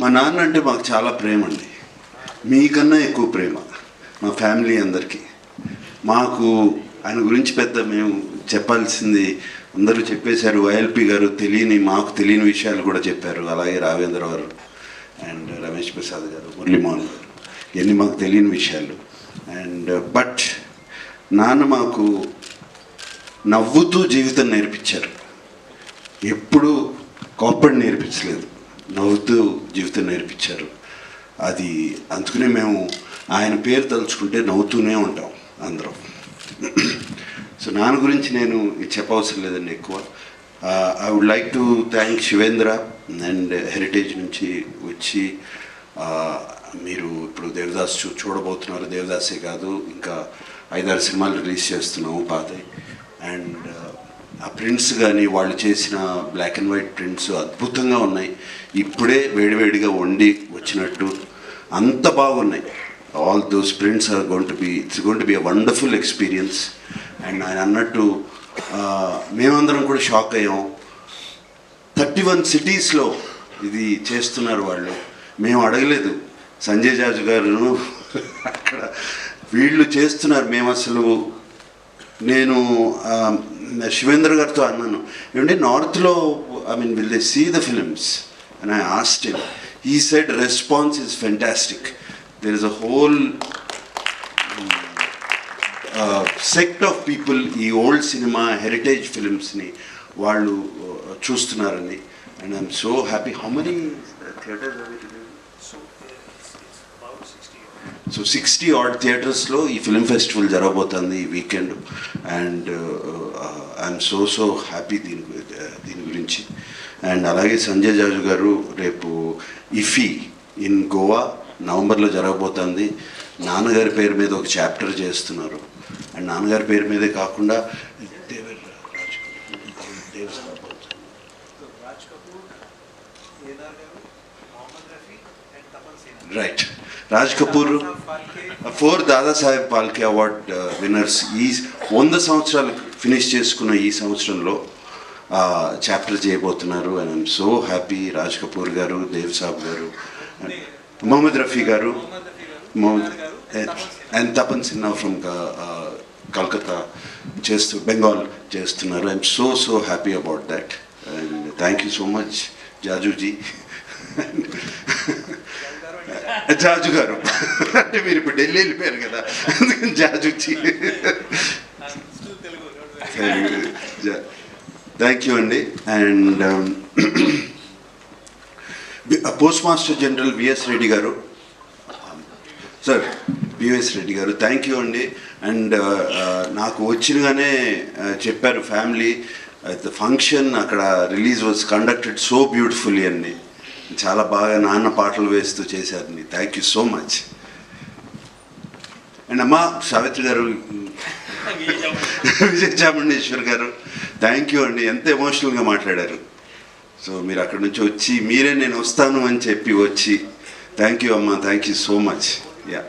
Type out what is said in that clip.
మా నాన్న అంటే మాకు చాలా ప్రేమ అండి, మీకన్నా ఎక్కువ ప్రేమ మా ఫ్యామిలీ అందరికీ. మాకు ఆయన గురించి పెద్ద మేము చెప్పాల్సింది అందరూ చెప్పేశారు. వైఎల్పి గారు మాకు తెలియని విషయాలు కూడా చెప్పారు. అలాగే రావేంద్ర గారు అండ్ రమేష్ ప్రసాద్ గారు, మురళీమోహన్ గారు, ఇవన్నీ మాకు తెలియని విషయాలు. అండ్ బట్ నాన్న మాకు నవ్వుతూ జీవితం నేర్పించారు, ఎప్పుడు కోప్పడి నేర్పించలేదు, నవ్వుతూ జీవితం నేర్పించారు. అది అందుకనే మేము ఆయన పేరు తలుచుకుంటే నవ్వుతూనే ఉంటాం అందరం. సో నాన్న గురించి నేను చెప్పవసరం లేదండి ఎక్కువ. I would like to thank Shivendra and Heritage నుంచి వచ్చి మీరు ఇప్పుడు దేవదాస్ చూడబోతున్నారు. దేవదాసే కాదు, ఇంకా 5-6 సినిమాలు రిలీజ్ చేస్తున్నాము పాతవి. అండ్ ఆ ప్రింట్స్ కానీ వాళ్ళు చేసిన బ్లాక్ అండ్ వైట్ ప్రింట్స్ అద్భుతంగా ఉన్నాయి. ఇప్పుడే వేడివేడిగా వండి వచ్చినట్టు అంత బాగున్నాయి. All those prints are it's going to be a wonderful experience. And ఆయన అన్నట్టు మేమందరం కూడా షాక్ అయ్యాం. 31 సిటీస్లో ఇది చేస్తున్నారు వాళ్ళు. మేము అడగలేదు, సంజయ్ జాజు గారు అక్కడ వీళ్ళు చేస్తున్నారు. మేము అసలు నేను శివేంద్ర గారితో అన్నాను, ఏమంటే నార్త్లో will they see the films and I asked him. He said response is fantastic. There is a whole sect of people ఈ ఓల్డ్ సినిమా హెరిటేజ్ ఫిలిమ్స్ని వాళ్ళు చూస్తున్నారని. And I'm so happy. How many theatres are it? So 60 odd థియేటర్స్లో ఈ film festival జరగబోతుంది ఈ weekend. And I'm so happy దీని గురించి. అండ్ అలాగే సంజయ్ జాజు గారు రేపు ఇఫీ ఇన్ గోవా నవంబర్లో జరగబోతుంది. నాన్నగారి పేరు మీద ఒక చాప్టర్ చేస్తున్నారు. అండ్ నాన్నగారి పేరు మీదే కాకుండా right Raj Kapoor 4 Dadasaheb Phalke award winners ఈ 100 సంవత్సరాలు ఫినిష్ చేసుకున్న ఈ సంవత్సరంలో చాప్టర్ చేయబోతున్నారు. And I'm so happy. Raj Kapoor garu, Dev Saab garu, Mohammed Rafi garu, and Tapan Sinha from Calcutta Bengal చేస్తున్నారు. I'm so happy about that. And thank you so much Jajuji. Jaju garu అంటే మీరు ఇప్పుడు ఢిల్లీ వెళ్ళిపోయారు కదా, అందుకని జాజుజీ. థ్యాంక్ యూ అండి. And post master general VS Reddy గారు, సార్ విఎస్ రెడ్డి గారు థ్యాంక్ యూ అండి. అండ్ నాకు వచ్చినగానే చెప్పారు ఫ్యామిలీ ద ఫంక్షన్ అక్కడ release was conducted so beautifully అండి, చాలా బాగా నాన్న పాటలు వేస్తూ చేశారండి. Thank you so much. And అమ్మ సావిత్రి గారు, విజయ చాముండేశ్వర్ గారు థ్యాంక్ యూ అండి, ఎంత ఎమోషనల్గా మాట్లాడారు. సో మీరు అక్కడి నుంచి వచ్చి మీరే నేను వస్తాను అని చెప్పి వచ్చి థ్యాంక్ యూ అమ్మ, thank you so much. Yeah.